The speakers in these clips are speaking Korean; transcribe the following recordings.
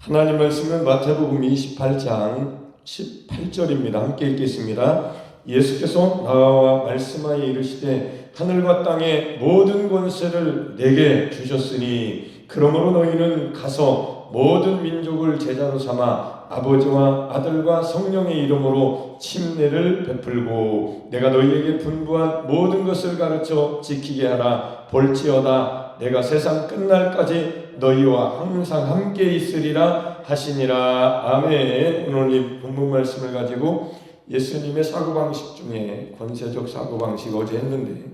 하나님 말씀은 마태복음 28장 18절입니다. 함께 읽겠습니다. 예수께서 나와 말씀하여 이르시되 하늘과 땅의 모든 권세를 내게 주셨으니 그러므로 너희는 가서 모든 민족을 제자로 삼아 아버지와 아들과 성령의 이름으로 침례를 베풀고 내가 너희에게 분부한 모든 것을 가르쳐 지키게 하라. 볼지어다 내가 세상 끝날까지 너희와 항상 함께 있으리라 하시니라. 아멘. 오늘 이 본문 말씀을 가지고 예수님의 사고방식 중에 권세적 사고방식 어제 했는데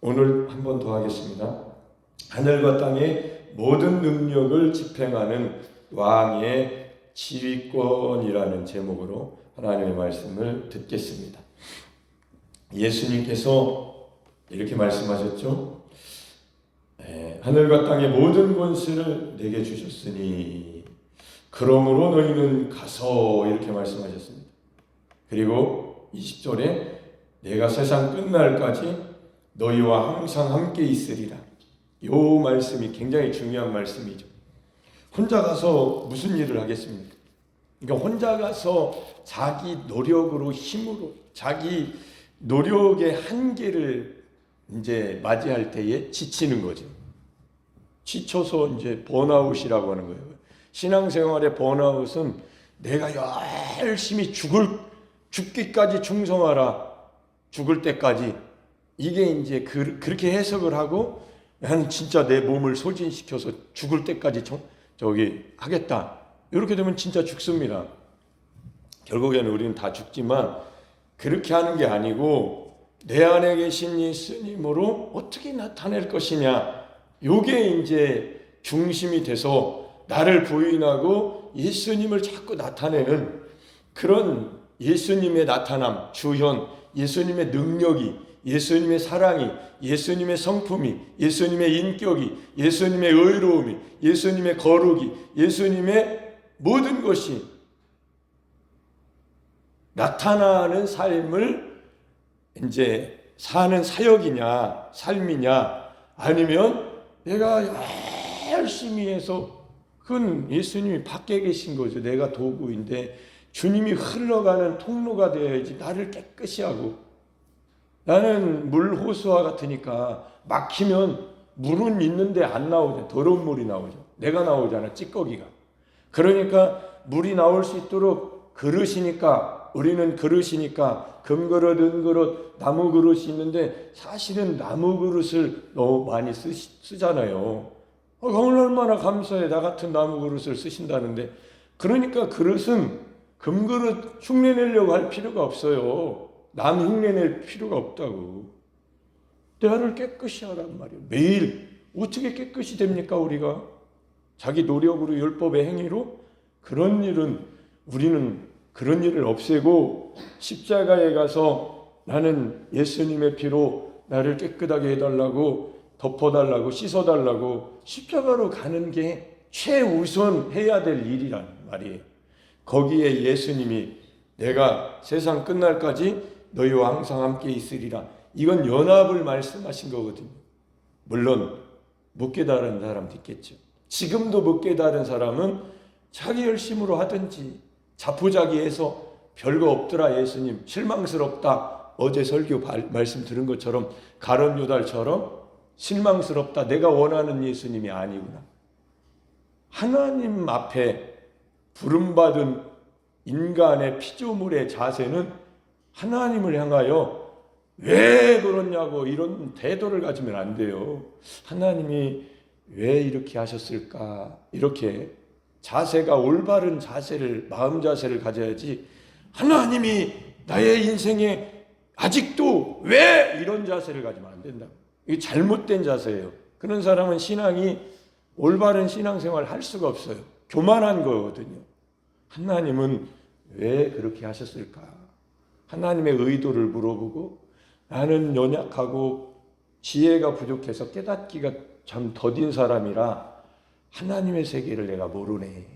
오늘 한 번 더 하겠습니다. 하늘과 땅의 모든 능력을 집행하는 왕의 지휘권이라는 제목으로 하나님의 말씀을 듣겠습니다. 예수님께서 이렇게 말씀하셨죠. 하늘과 땅의 모든 권세를 내게 주셨으니 그러므로 너희는 가서 이렇게 말씀하셨습니다. 그리고 20절에 내가 세상 끝날까지 너희와 항상 함께 있으리라. 이 말씀이 굉장히 중요한 말씀이죠. 혼자 가서 무슨 일을 하겠습니까? 그러니까 혼자 가서 자기 노력으로 힘으로 자기 노력의 한계를 이제 맞이할 때에 지치는 거죠. 지쳐서 이제 번아웃이라고 하는 거예요. 신앙생활의 번아웃은 내가 열심히 죽기까지 충성하라. 죽을 때까지. 이게 이제 그렇게 해석을 하고 나는 진짜 내 몸을 소진시켜서 죽을 때까지 하겠다. 이렇게 되면 진짜 죽습니다. 결국에는 우리는 다 죽지만 그렇게 하는 게 아니고 내 안에 계신 예수님으로 어떻게 나타낼 것이냐. 요게 이제 중심이 돼서 나를 부인하고 예수님을 자꾸 나타내는 그런 예수님의 나타남, 주현, 예수님의 능력이, 예수님의 사랑이, 예수님의 성품이, 예수님의 인격이, 예수님의 의로움이, 예수님의 거룩이, 예수님의 모든 것이 나타나는 삶을 이제 사는 사역이냐, 삶이냐, 아니면 내가 열심히 해서 그건 예수님이 밖에 계신 거죠. 내가 도구인데 주님이 흘러가는 통로가 되어야지. 나를 깨끗이 하고 나는 물 호수와 같으니까 막히면 물은 있는데 안 나오죠. 더러운 물이 나오죠. 내가 나오잖아. 찌꺼기가. 그러니까 물이 나올 수 있도록 그릇이니까 우리는 그릇이니까 금그릇, 은그릇, 나무 그릇이 있는데 사실은 나무 그릇을 너무 많이 쓰잖아요. 얼마나 감사해. 나 같은 나무 그릇을 쓰신다는데. 그러니까 그릇은 금그릇 흉내내려고 할 필요가 없어요. 남 흉내낼 필요가 없다고. 나를 깨끗이 하란 말이에요. 매일 어떻게 깨끗이 됩니까 우리가? 자기 노력으로 율법의 행위로? 그런 일은 우리는 그런 일을 없애고 십자가에 가서 나는 예수님의 피로 나를 깨끗하게 해달라고 덮어달라고 씻어달라고 십자가로 가는 게 최우선 해야 될 일이란 말이에요. 거기에 예수님이 내가 세상 끝날까지 너희와 항상 함께 있으리라. 이건 연합을 말씀하신 거거든요. 물론 못 깨달은 사람도 있겠죠. 지금도 못 깨달은 사람은 자기 열심으로 하든지 자포자기해서 별거 없더라 예수님 실망스럽다. 어제 설교 말씀 들은 것처럼 가룟 유다처럼 실망스럽다. 내가 원하는 예수님이 아니구나. 하나님 앞에 부름받은 인간의 피조물의 자세는 하나님을 향하여 왜 그러냐고 이런 태도를 가지면 안 돼요. 하나님이 왜 이렇게 하셨을까? 이렇게 자세가 올바른 자세를, 마음 자세를 가져야지 하나님이 나의 인생에 아직도 왜 이런 자세를 가지면 안 된다. 이게 잘못된 자세예요. 그런 사람은 신앙이 올바른 신앙생활을 할 수가 없어요. 교만한 거거든요. 하나님은 왜 그렇게 하셨을까? 하나님의 의도를 물어보고 나는 연약하고 지혜가 부족해서 깨닫기가 참 더딘 사람이라 하나님의 세계를 내가 모르네.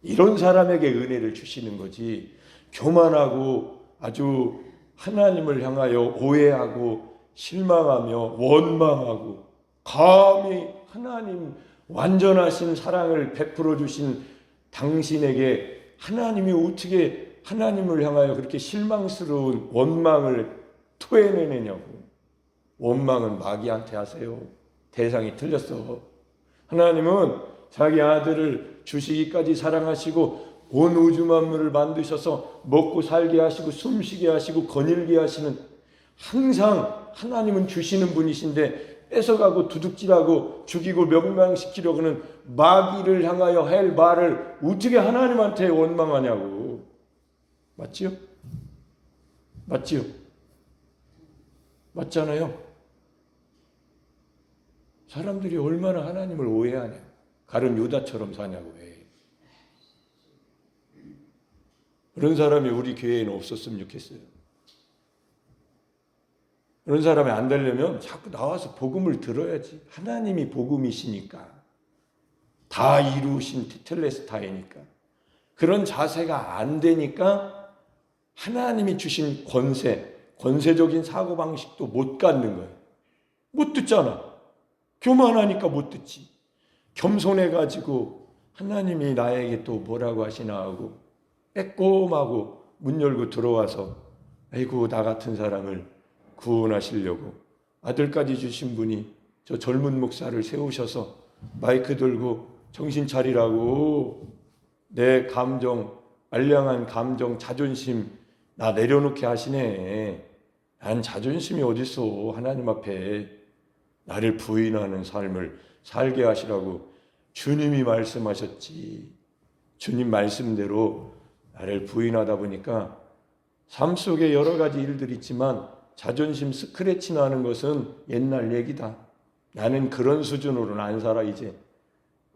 이런 사람에게 은혜를 주시는 거지. 교만하고 아주 하나님을 향하여 오해하고 실망하며 원망하고 감히 하나님 완전하신 사랑을 베풀어 주신 당신에게 하나님이 어떻게 하나님을 향하여 그렇게 실망스러운 원망을 토해내느냐고. 원망은 마귀한테 하세요. 대상이 틀렸어. 하나님은 자기 아들을 주시기까지 사랑하시고 온 우주 만물을 만드셔서 먹고 살게 하시고 숨쉬게 하시고 거닐게 하시는, 항상 하나님은 주시는 분이신데 뺏어가고 도둑질하고 죽이고 멸망시키려고는 마귀를 향하여 할 말을 어떻게 하나님한테 원망하냐고. 맞지요? 맞지요? 맞잖아요. 사람들이 얼마나 하나님을 오해하냐. 가룟 유다처럼 사냐고. 왜. 그런 사람이 우리 교회에는 없었으면 좋겠어요. 그런 사람이 안 되려면 자꾸 나와서 복음을 들어야지. 하나님이 복음이시니까. 다 이루신 테텔레스타이니까. 그런 자세가 안 되니까 하나님이 주신 권세적인 사고방식도 못 갖는 거예요. 못 듣잖아. 교만하니까 못 듣지. 겸손해가지고 하나님이 나에게 또 뭐라고 하시나 하고 빼꼼하고 문 열고 들어와서 아이고 나 같은 사람을 구원하시려고 아들까지 주신 분이 저 젊은 목사를 세우셔서 마이크 들고 정신 차리라고 내 감정, 알량한 감정, 자존심 나 내려놓게 하시네. 난 자존심이 어딨어. 하나님 앞에 나를 부인하는 삶을 살게 하시라고 주님이 말씀하셨지. 주님 말씀대로 나를 부인하다 보니까 삶 속에 여러 가지 일들이 있지만 자존심 스크래치 나는 것은 옛날 얘기다. 나는 그런 수준으로는 안 살아 이제.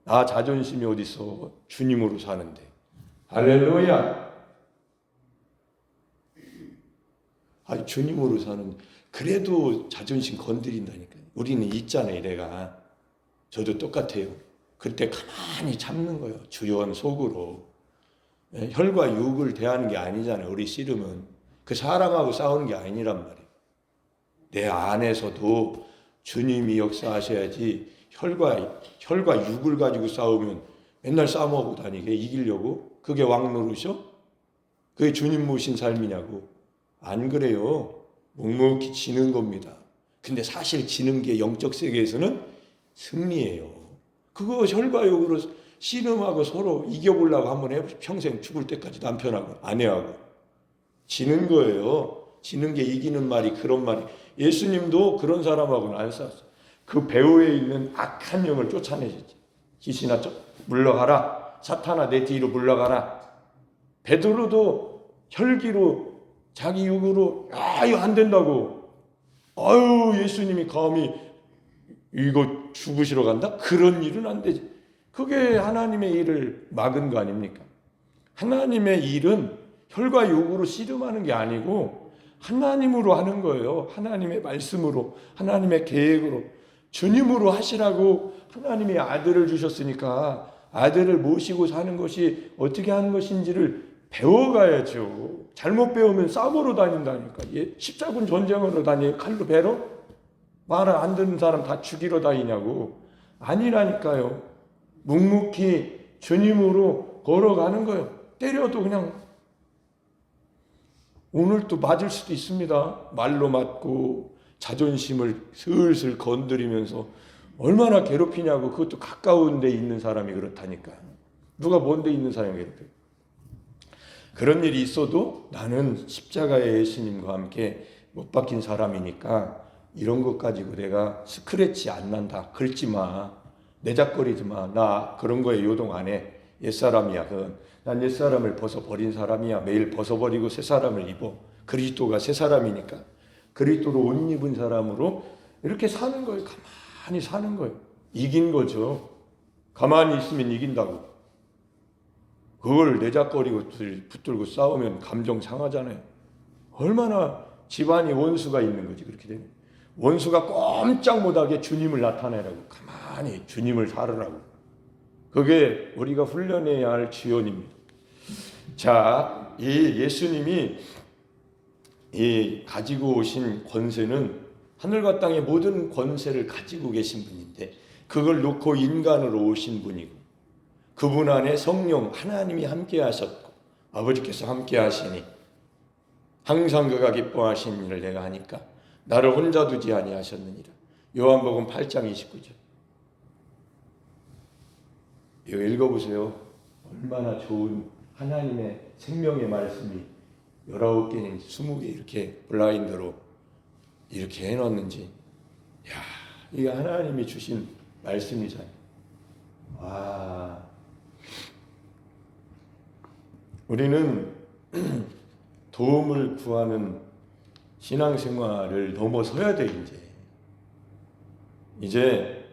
나 자존심이 어딨어. 주님으로 사는데. 할렐루야. 아니 주님으로 사는, 그래도 자존심 건드린다니까요. 우리는 있잖아요. 내가 저도 똑같아요. 그때 가만히 참는 거예요. 주연 속으로. 혈과 육을 대하는 게 아니잖아요. 우리 씨름은 그 사람하고 싸우는 게 아니란 말이에요. 내 안에서도 주님이 역사하셔야지. 혈과 육을 가지고 싸우면 맨날 싸움하고 다니게 이기려고? 그게 왕 노릇이요? 그게 주님 모신 삶이냐고. 안 그래요. 묵묵히 지는 겁니다. 근데 사실 지는 게 영적 세계에서는 승리예요. 그거 혈과 육으로 씨름하고 서로 이겨보려고 한번 해보세요. 평생 죽을 때까지 남편하고 아내하고. 지는 거예요. 지는 게 이기는 말이 그런 말이. 예수님도 그런 사람하고는 안 싸웠어요. 그 배후에 있는 악한 영을 쫓아내셨지. 귀신아 물러가라. 사탄아 내 뒤로 물러가라. 베드로도 혈기로 자기 육으로 이거 안 된다고. 아유 예수님이 감히 이거 죽으시러 간다? 그런 일은 안 되지. 그게 하나님의 일을 막은 거 아닙니까? 하나님의 일은 혈과 육으로 씨름하는 게 아니고 하나님으로 하는 거예요. 하나님의 말씀으로, 하나님의 계획으로, 주님으로 하시라고 하나님이 아들을 주셨으니까 아들을 모시고 사는 것이 어떻게 하는 것인지를 배워가야죠. 잘못 배우면 싸우러 다닌다니까. 십자군 전쟁으로 칼로 베러? 말 안 듣는 사람 다 죽이러 다니냐고. 아니라니까요. 묵묵히 주님으로 걸어가는 거예요. 때려도 그냥 오늘 또 맞을 수도 있습니다. 말로 맞고 자존심을 슬슬 건드리면서 얼마나 괴롭히냐고. 그것도 가까운 데 있는 사람이 그렇다니까. 누가 먼 데 있는 사람이 괴롭혀요. 그런 일이 있어도 나는 십자가의 예수님과 함께 못 박힌 사람이니까 이런 것 가지고 내가 스크래치 안 난다. 긁지 마. 내작거리지 마. 나 그런 거에 요동 안 해. 옛사람이야. 난 옛사람을 벗어버린 사람이야. 매일 벗어버리고 새 사람을 입어. 그리스도가 새 사람이니까. 그리스도로 옷 입은 사람으로 이렇게 사는 거예요. 가만히 사는 거예요. 이긴 거죠. 가만히 있으면 이긴다고. 그걸 내작거리고 붙들고 싸우면 감정 상하잖아요. 얼마나 집안이 원수가 있는 거지 그렇게 되면. 원수가 꼼짝 못하게 주님을 나타내라고. 가만히 주님을 살으라고. 그게 우리가 훈련해야 할 지원입니다. 자, 이 예수님이 이 가지고 오신 권세는 하늘과 땅의 모든 권세를 가지고 계신 분인데 그걸 놓고 인간으로 오신 분이고 그분 안에 성령 하나님이 함께 하셨고 아버지께서 함께 하시니 항상 그가 기뻐하신 일을 내가 하니까 나를 혼자 두지 아니하셨느니라. 요한복음 8장 29절. 이거 읽어보세요. 얼마나 좋은 하나님의 생명의 말씀이 19개인 20개 이렇게 블라인드로 이렇게 해놨는지. 야, 이게 하나님이 주신 말씀이잖아요. 와, 우리는 도움을 구하는 신앙생활을 넘어서야 돼. 이제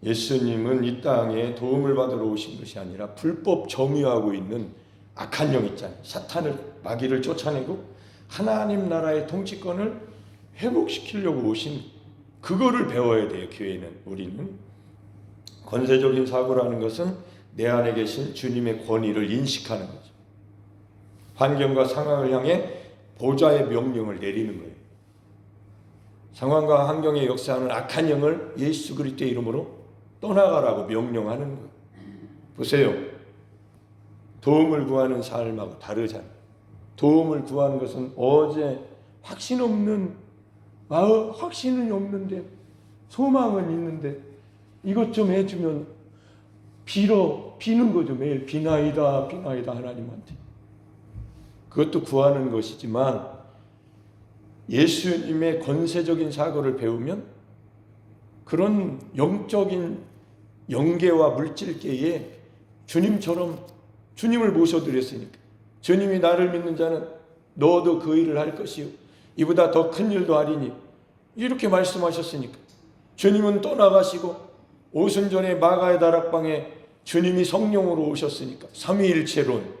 예수님은 이 땅에 도움을 받으러 오신 것이 아니라 불법 점유하고 있는 악한 영 있잖아요. 사탄을, 마귀를 쫓아내고 하나님 나라의 통치권을 회복시키려고 오신, 그거를 배워야 돼요. 교회는, 우리는. 권세적인 사고라는 것은 내 안에 계신 주님의 권위를 인식하는 거죠. 환경과 상황을 향해 보좌의 명령을 내리는 거예요. 상황과 환경에 역사하는 악한 영을 예수 그리스도의 이름으로 떠나가라고 명령하는 거예요. 보세요. 도움을 구하는 삶하고 다르잖아요. 도움을 구하는 것은 어제 확신은 없는데 소망은 있는데 이것 좀 해주면 비는 거죠. 매일 비나이다 하나님한테. 그것도 구하는 것이지만 예수님의 권세적인 사고를 배우면 그런 영적인 영계와 물질계에 주님처럼, 주님을 모셔드렸으니까, 주님이 나를 믿는 자는 너도 그 일을 할 것이요 이보다 더 큰 일도 하리니, 이렇게 말씀하셨으니까 주님은 떠나가시고 오순절에 마가의 다락방에 주님이 성령으로 오셨으니까 삼위일체론,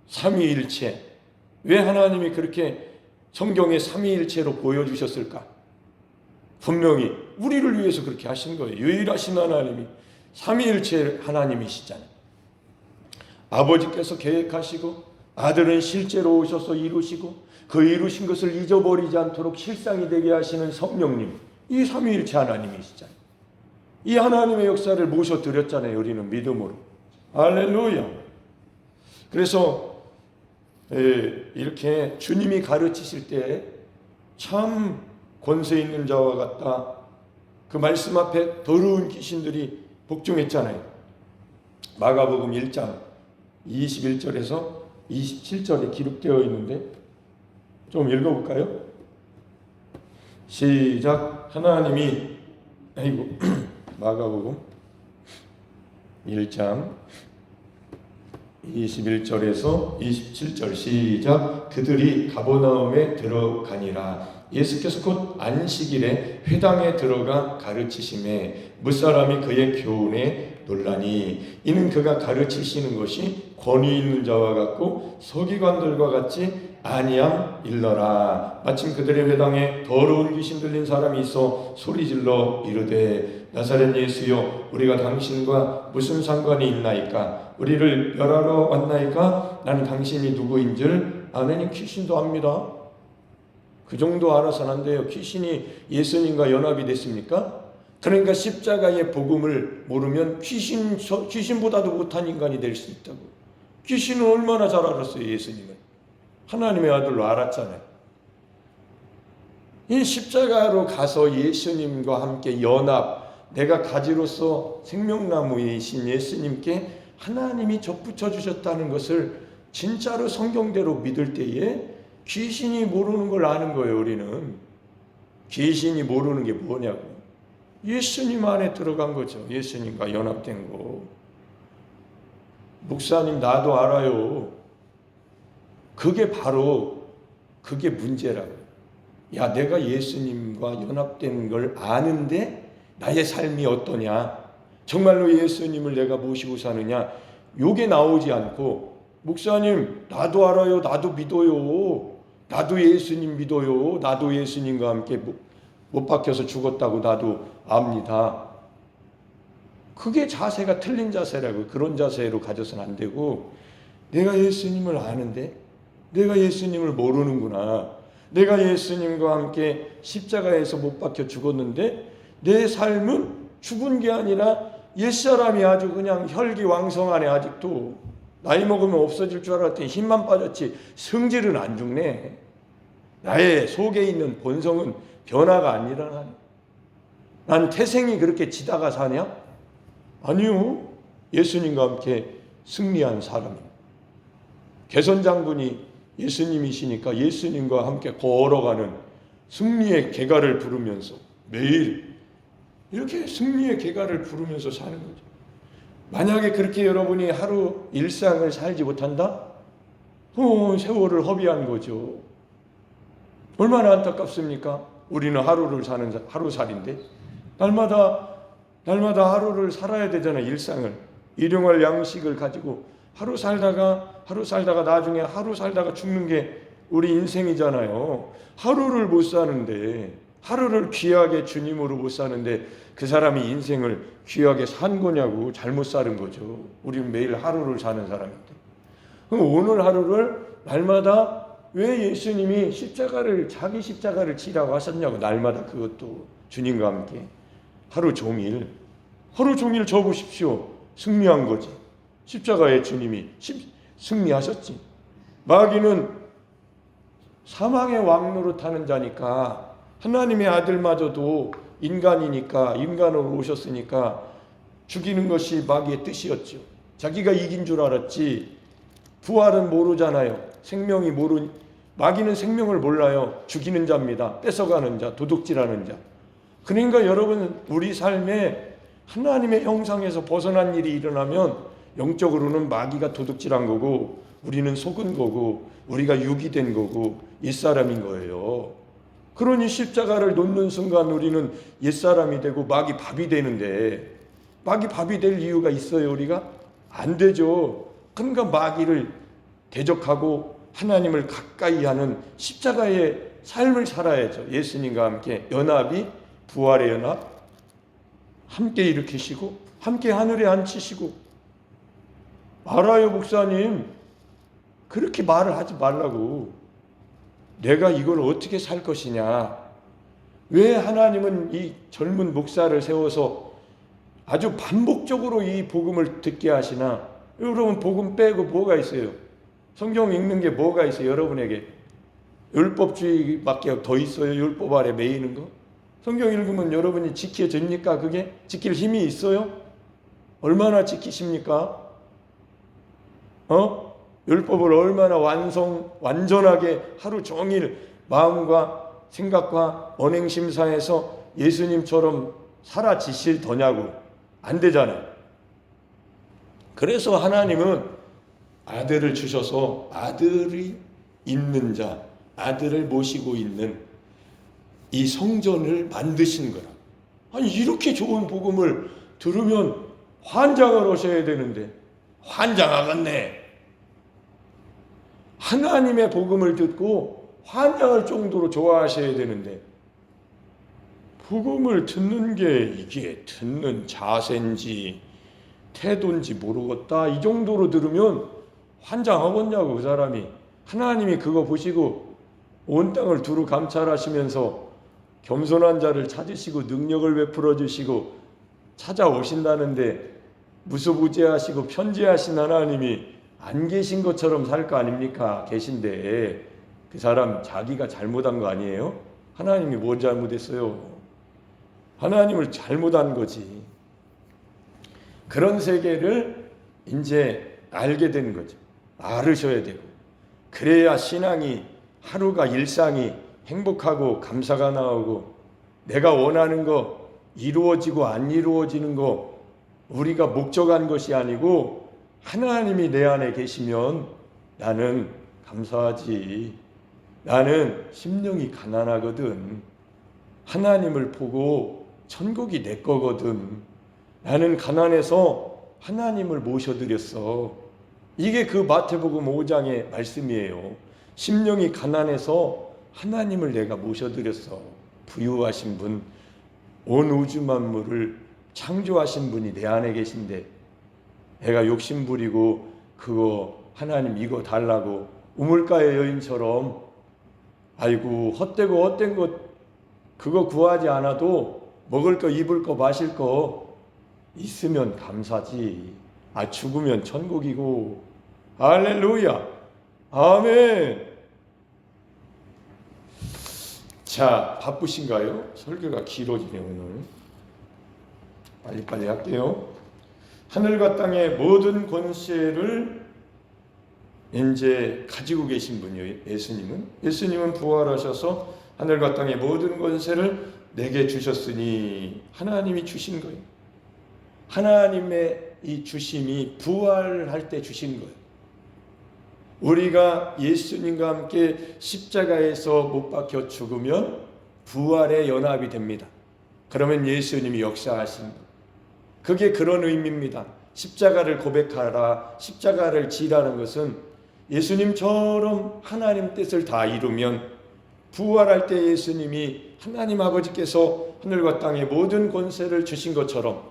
삼위일체. 왜 하나님이 그렇게 성경에 삼위일체로 보여주셨을까? 분명히 우리를 위해서 그렇게 하신 거예요. 유일하신 하나님이 삼위일체 하나님이시잖아요. 아버지께서 계획하시고 아들은 실제로 오셔서 이루시고 그 이루신 것을 잊어버리지 않도록 실상이 되게 하시는 성령님, 이 삼위일체 하나님이시잖아요. 이 하나님의 역사를 모셔드렸잖아요. 우리는 믿음으로. 할렐루야. 그래서 이렇게 주님이 가르치실 때 참 권세 있는 자와 같다. 그 말씀 앞에 더러운 귀신들이 복종했잖아요. 마가복음 1장 21절에서 27절에 기록되어 있는데 좀 읽어볼까요? 시작. 하나님이 마가복음 1장 21절에서 27절 시작. 그들이 가버나움에 들어가니라. 예수께서 곧 안식일에 회당에 들어가 가르치심에 무사람이 그의 교훈에 놀라니 이는 그가 가르치시는 것이 권위 있는 자와 같고 서기관들과 같지 아니함일러라. 마침 그들의 회당에 더러운 귀신 들린 사람이 있어 소리질러 이르되 나사렛 예수여 우리가 당신과 무슨 상관이 있나이까? 우리를 멸하러 왔나이까? 나는 당신이 누구인 줄 아느니 귀신도 압니다. 그 정도 알아서는 안 돼요. 귀신이 예수님과 연합이 됐습니까? 그러니까 십자가의 복음을 모르면 귀신보다도 못한 인간이 될 수 있다고. 귀신은 얼마나 잘 알았어요. 예수님을 하나님의 아들로 알았잖아요. 이 십자가로 가서 예수님과 함께 연합, 내가 가지로서 생명나무이신 예수님께 하나님이 접붙여 주셨다는 것을 진짜로 성경대로 믿을 때에 귀신이 모르는 걸 아는 거예요. 우리는 귀신이 모르는 게 뭐냐고. 예수님 안에 들어간 거죠. 예수님과 연합된 거. 목사님 나도 알아요. 그게 바로 그게 문제라고. 야, 내가 예수님과 연합된 걸 아는데 나의 삶이 어떠냐, 정말로 예수님을 내가 모시고 사느냐, 요게 나오지 않고 목사님 나도 알아요, 나도 믿어요, 나도 예수님 믿어요, 나도 예수님과 함께 못 박혀서 죽었다고 나도 압니다. 그게 자세가 틀린 자세라고. 그런 자세로 가져서는 안 되고, 내가 예수님을 아는데 내가 예수님을 모르는구나, 내가 예수님과 함께 십자가에서 못 박혀 죽었는데 내 삶은 죽은 게 아니라 옛사람이 아주 그냥 혈기왕성하네. 아직도 나이 먹으면 없어질 줄 알았더니 힘만 빠졌지 성질은 안 죽네. 나의 속에 있는 본성은 변화가 안 일어나네. 난 태생이 그렇게 지다가 사냐? 아니요. 예수님과 함께 승리한 사람입니다. 개선장군이 예수님이시니까 예수님과 함께 걸어가는 승리의 계가를 부르면서 매일 이렇게 승리의 계가를 부르면서 사는 거죠. 만약에 그렇게 여러분이 하루 일상을 살지 못한다? 세월을 허비한 거죠. 얼마나 안타깝습니까? 우리는 하루를 사는 하루살인데 날마다 하루를 살아야 되잖아요. 일상을 일용할 양식을 가지고 하루 살다가 나중에 하루 살다가 죽는 게 우리 인생이잖아요. 하루를 못 사는데, 하루를 귀하게 주님으로 못 사는데 그 사람이 인생을 귀하게 산 거냐고. 잘못 사는 거죠. 우리는 매일 하루를 사는 사람인데, 그럼 오늘 하루를 날마다 왜 예수님이 자기 십자가를 지라고 하셨냐고. 날마다 그것도 주님과 함께 하루 종일 져보십시오. 승리한 거지. 십자가에 주님이 승리하셨지. 마귀는 사망의 왕노로 타는 자니까, 하나님의 아들마저도 인간이니까, 인간으로 오셨으니까 죽이는 것이 마귀의 뜻이었죠. 자기가 이긴 줄 알았지. 부활은 모르잖아요. 마귀는 생명을 몰라요. 죽이는 자입니다. 뺏어가는 자, 도둑질하는 자. 그러니까 여러분, 우리 삶에 하나님의 형상에서 벗어난 일이 일어나면 영적으로는 마귀가 도둑질한 거고, 우리는 속은 거고, 우리가 육이 된 거고, 옛사람인 거예요. 그러니 십자가를 놓는 순간 우리는 옛사람이 되고 마귀 밥이 되는데, 마귀 밥이 될 이유가 있어요? 우리가? 안 되죠. 그러니까 마귀를 대적하고 하나님을 가까이 하는 십자가의 삶을 살아야죠. 예수님과 함께 연합이, 부활의 연합, 함께 일으키시고 함께 하늘에 앉히시고. 알아요, 목사님. 그렇게 말을 하지 말라고. 내가 이걸 어떻게 살 것이냐. 왜 하나님은 이 젊은 목사를 세워서 아주 반복적으로 이 복음을 듣게 하시나? 여러분, 복음 빼고 뭐가 있어요? 성경 읽는 게 뭐가 있어요? 여러분에게 율법주의밖에 더 있어요? 율법 아래 매이는 거? 성경 읽으면 여러분이 지켜집니까? 그게 지킬 힘이 있어요? 얼마나 지키십니까? 율법을 얼마나 완전하게 하루 종일 마음과 생각과 언행심사에서 예수님처럼 살아지실 더냐고. 안 되잖아요. 그래서 하나님은 아들을 주셔서 아들이 있는 자, 아들을 모시고 있는 이 성전을 만드신 거라. 아니, 이렇게 좋은 복음을 들으면 환장을 하셔야 되는데 환장하겠네. 하나님의 복음을 듣고 환장할 정도로 좋아하셔야 되는데, 복음을 듣는 게 이게 듣는 자세인지 태도인지 모르겠다, 이 정도로 들으면 환장하겠냐고. 그 사람이 하나님이 그거 보시고 온 땅을 두루 감찰하시면서 겸손한 자를 찾으시고 능력을 베풀어 주시고 찾아오신다는데 무소부재하시고 편재하신 하나님이 안 계신 것처럼 살 거 아닙니까? 계신데 그 사람 자기가 잘못한 거 아니에요? 하나님이 뭘 잘못했어요? 하나님을 잘못한 거지. 그런 세계를 이제 알게 되는 거죠. 알으셔야 되고, 그래야 신앙이, 하루가 일상이 행복하고 감사가 나오고, 내가 원하는 거 이루어지고 안 이루어지는 거 우리가 목적한 것이 아니고 하나님이 내 안에 계시면 나는 감사하지. 나는 심령이 가난하거든. 하나님을 보고 천국이 내 거거든. 나는 가난해서 하나님을 모셔드렸어. 이게 그 마태복음 5장의 말씀이에요. 심령이 가난해서 하나님을 내가 모셔드렸어. 부유하신 분, 온 우주 만물을 창조하신 분이 내 안에 계신데 내가 욕심 부리고 그거 하나님 이거 달라고 우물가의 여인처럼 아이고 헛되고 헛된 것 그거 구하지 않아도 먹을 거 입을 거 마실 거 있으면 감사지. 죽으면 천국이고. 할렐루야. 아멘. 자, 바쁘신가요? 설교가 길어지네요 오늘. 빨리빨리 할게요. 하늘과 땅의 모든 권세를 이제 가지고 계신 분이에요. 예수님은 부활하셔서 하늘과 땅의 모든 권세를 내게 주셨으니 하나님이 주신 거예요. 하나님의 이 주심이 부활할 때 주신 거예요. 우리가 예수님과 함께 십자가에서 못 박혀 죽으면 부활의 연합이 됩니다. 그러면 예수님이 역사하신 것. 그게 그런 의미입니다. 십자가를 고백하라, 십자가를 지라는 것은 예수님처럼 하나님 뜻을 다 이루면 부활할 때 예수님이 하나님 아버지께서 하늘과 땅의 모든 권세를 주신 것처럼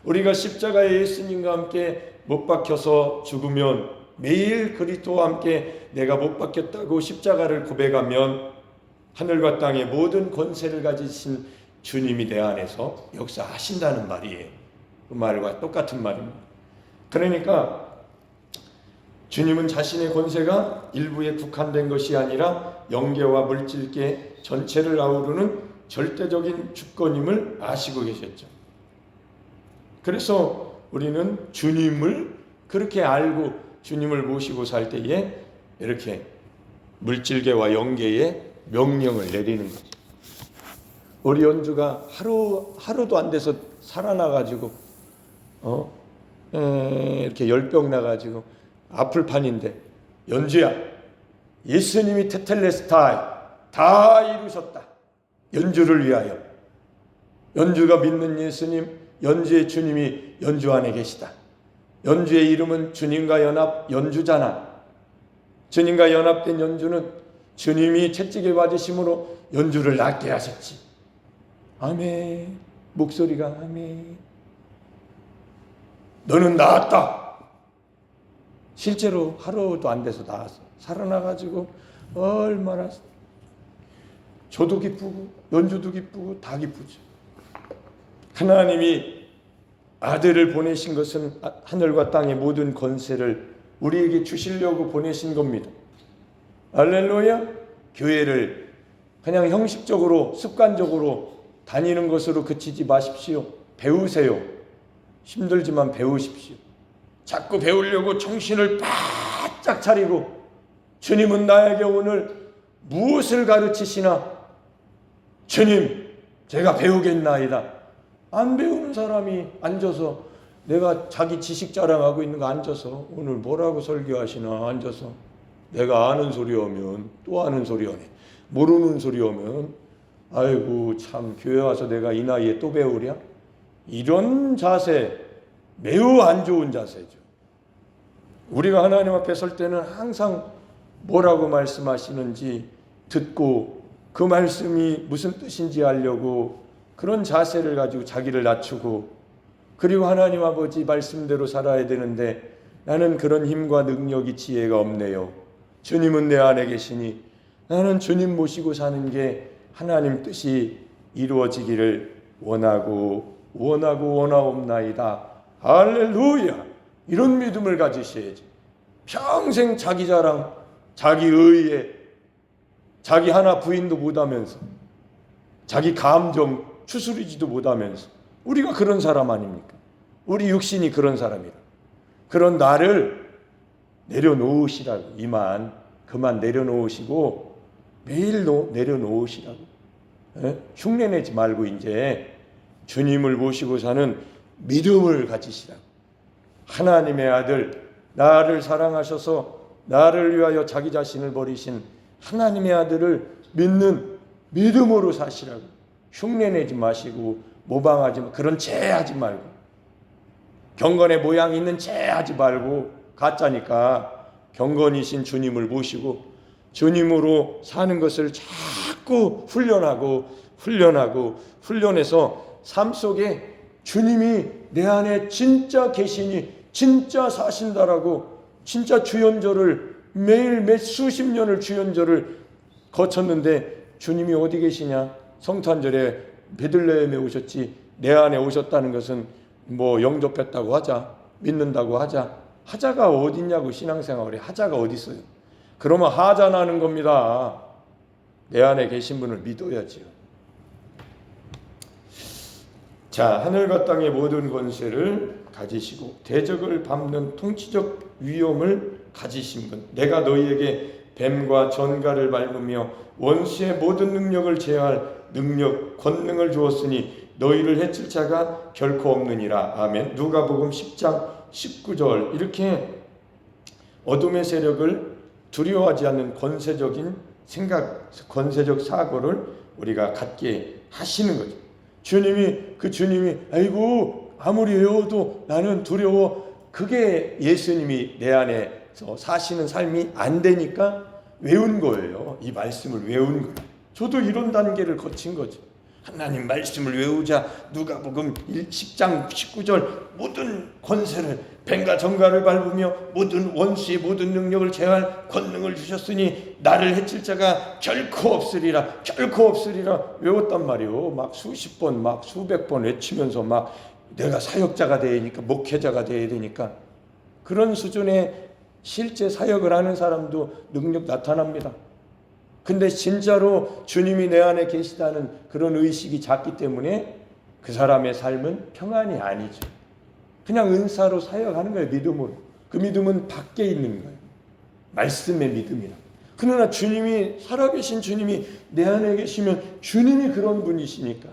우리가 십자가에 예수님과 함께 못 박혀서 죽으면 매일 그리스도와 함께 내가 못 박혔다고 십자가를 고백하면 하늘과 땅의 모든 권세를 가지신 주님이 내 안에서 역사하신다는 말이에요. 그 말과 똑같은 말입니다. 그러니까 주님은 자신의 권세가 일부에 국한된 것이 아니라 영계와 물질계 전체를 아우르는 절대적인 주권임을 아시고 계셨죠. 그래서 우리는 주님을 그렇게 알고 주님을 모시고 살 때에 이렇게 물질계와 영계에 명령을 내리는 거죠. 우리 연주가 하루도 안 돼서 살아나가지고 이렇게 열병 나가지고 아플 판인데, 연주야, 예수님이 테텔레스타이 다 이루셨다. 연주를 위하여. 연주가 믿는 예수님, 연주의 주님이 연주 안에 계시다. 연주의 이름은 주님과 연합 연주잖아. 주님과 연합된 연주는 주님이 채찍에 맞으심으로 연주를 낫게 하셨지. 아멘. 목소리가 아멘. 너는 나았다. 실제로 하루도 안 돼서 나왔어. 살아나가지고 얼마나 저도 기쁘고 연주도 기쁘고 다 기쁘죠. 하나님이 아들을 보내신 것은 하늘과 땅의 모든 권세를 우리에게 주시려고 보내신 겁니다. 할렐루야. 교회를 그냥 형식적으로 습관적으로 다니는 것으로 그치지 마십시오. 배우세요. 힘들지만 배우십시오. 자꾸 배우려고 정신을 바짝 차리고 주님은 나에게 오늘 무엇을 가르치시나? 주님, 제가 배우겠나이다. 안 배우는 사람이 앉아서 내가 자기 지식 자랑하고 있는 거 앉아서 오늘 뭐라고 설교하시나 앉아서 내가 아는 소리 오면 또 아는 소리 오네. 모르는 소리 오면 아이고 참 교회 와서 내가 이 나이에 또 배우랴? 이런 자세 매우 안 좋은 자세죠. 우리가 하나님 앞에 설 때는 항상 뭐라고 말씀하시는지 듣고 그 말씀이 무슨 뜻인지 알려고 그런 자세를 가지고 자기를 낮추고 그리고 하나님 아버지 말씀대로 살아야 되는데 나는 그런 힘과 능력이 지혜가 없네요. 주님은 내 안에 계시니 나는 주님 모시고 사는 게 하나님 뜻이 이루어지기를 원하옵나이다. 할렐루야. 이런 믿음을 가지셔야지. 평생 자기 자랑, 자기 의에, 자기 하나 부인도 못하면서, 자기 감정 추스리지도 못하면서 우리가 그런 사람 아닙니까? 우리 육신이 그런 사람이라. 그런 나를 내려놓으시라고. 그만 내려놓으시고 매일 내려놓으시라고. 흉내내지 말고 이제 주님을 모시고 사는 믿음을 가지시라고. 하나님의 아들, 나를 사랑하셔서 나를 위하여 자기 자신을 버리신 하나님의 아들을 믿는 믿음으로 사시라고. 흉내내지 마시고 모방하지 말고 그런 죄하지 말고 경건의 모양 있는 죄하지 말고 가짜니까 경건이신 주님을 모시고 주님으로 사는 것을 자꾸 훈련해서 삶 속에 주님이 내 안에 진짜 계시니 진짜 사신다라고 진짜 주연절을 매일 수십 년을 주연절을 거쳤는데 주님이 어디 계시냐? 성탄절에 베들레헴에 오셨지 내 안에 오셨다는 것은 뭐 영접했다고 하자, 믿는다고 하자. 하자가 어딨냐고, 신앙생활에 하자가 어디 있어요? 그러면 하자 나는 겁니다. 내 안에 계신 분을 믿어야지요. 자, 하늘과 땅의 모든 권세를 가지시고 대적을 밟는 통치적 위엄을 가지신 분, 내가 너희에게 뱀과 전갈을 밟으며 원수의 모든 능력을 제어할 능력, 권능을 주었으니 너희를 해칠 자가 결코 없느니라. 아멘. 누가복음 10장 19절. 이렇게 어둠의 세력을 두려워하지 않는 권세적인 생각, 권세적 사고를 우리가 갖게 하시는 거죠. 주님이 아이고 아무리 외워도 나는 두려워. 그게 예수님이 내 안에서 사시는 삶이 안 되니까 외운 거예요. 이 말씀을 외운 거예요. 저도 이런 단계를 거친 거죠. 하나님 말씀을 외우자. 누가복음 10장 19절 모든 권세를 뱀과 전갈을 밟으며 모든 원수의 모든 능력을 제할 권능을 주셨으니 나를 해칠 자가 결코 없으리라. 결코 없으리라 외웠단 말이에요. 막 수십 번, 막 수백 번 외치면서 막 내가 사역자가 되니까, 목회자가 되어야 되니까. 그런 수준의 실제 사역을 하는 사람도 능력 나타납니다. 근데 진짜로 주님이 내 안에 계시다는 그런 의식이 작기 때문에 그 사람의 삶은 평안이 아니죠. 그냥 은사로 사역하는 거예요. 믿음으로. 그 믿음은 밖에 있는 거예요. 말씀의 믿음이라. 그러나 주님이, 살아계신 주님이 내 안에 계시면 주님이 그런 분이시니까,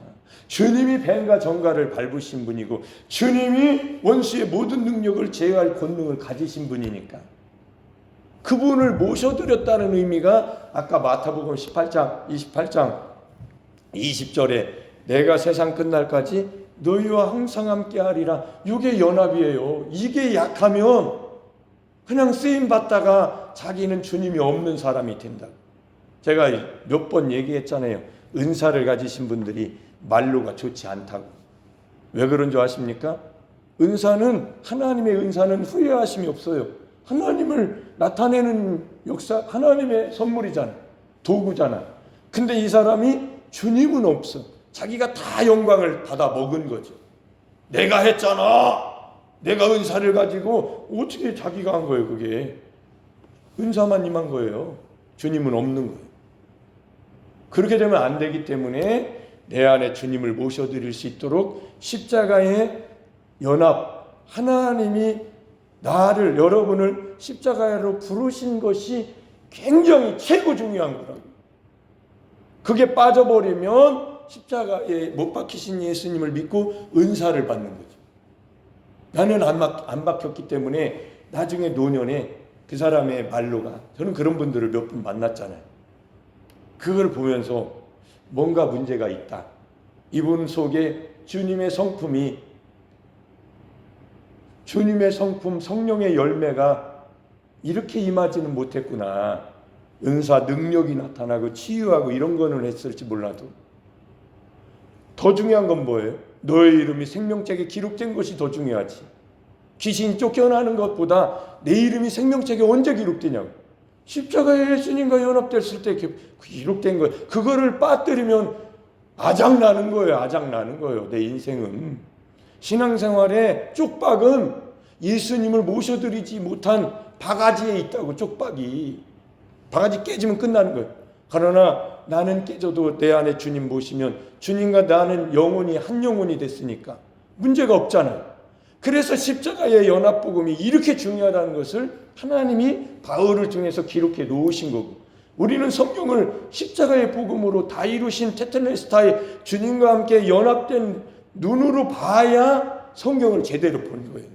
주님이 뱀과 전갈을 밟으신 분이고 주님이 원수의 모든 능력을 제어할 권능을 가지신 분이니까 그분을 모셔드렸다는 의미가 아까 마태복음 28장 20절에 내가 세상 끝날까지 너희와 항상 함께 하리라. 이게 연합이에요. 이게 약하면 그냥 쓰임받다가 자기는 주님이 없는 사람이 된다. 제가 몇 번 얘기했잖아요. 은사를 가지신 분들이 말로가 좋지 않다고. 왜 그런 줄 아십니까? 하나님의 은사는 후회하심이 없어요. 하나님을 나타내는 역사, 하나님의 선물이잖아. 도구잖아. 근데 이 사람이 주님은 없어. 자기가 다 영광을 받아 먹은 거죠. 내가 했잖아. 내가 은사를 가지고. 어떻게 자기가 한 거예요, 그게. 은사만 임한 거예요. 주님은 없는 거예요. 그렇게 되면 안 되기 때문에 내 안에 주님을 모셔드릴 수 있도록 십자가의 연합, 하나님이 여러분을 십자가로 부르신 것이 굉장히 최고 중요한 거라고. 그게 빠져버리면 십자가에 못 박히신 예수님을 믿고 은사를 받는 거죠. 나는 안 박혔기 때문에 나중에 노년에 그 사람의 말로가, 저는 그런 분들을 몇 분 만났잖아요. 그걸 보면서 뭔가 문제가 있다. 이분 속에 주님의 성품, 성령의 열매가 이렇게 임하지는 못했구나. 은사, 능력이 나타나고 치유하고 이런 거는 했을지 몰라도 더 중요한 건 뭐예요? 너의 이름이 생명책에 기록된 것이 더 중요하지. 귀신 쫓겨나는 것보다 내 이름이 생명책에 언제 기록되냐고. 십자가에 예수님과 연합됐을 때 기록된 거예요. 그거를 빠뜨리면 아작나는 거예요. 내 인생은. 신앙생활의 쪽박은 예수님을 모셔드리지 못한 바가지에 있다고. 쪽박이. 바가지 깨지면 끝나는 거예요. 그러나 나는 깨져도 내 안에 주님 모시면 주님과 나는 영혼이 한 영혼이 됐으니까 문제가 없잖아요. 그래서 십자가의 연합복음이 이렇게 중요하다는 것을 하나님이 바울을 통해서 기록해 놓으신 거고, 우리는 성경을 십자가의 복음으로 다 이루신 테텔레스타의 주님과 함께 연합된 눈으로 봐야 성경을 제대로 보는 거예요.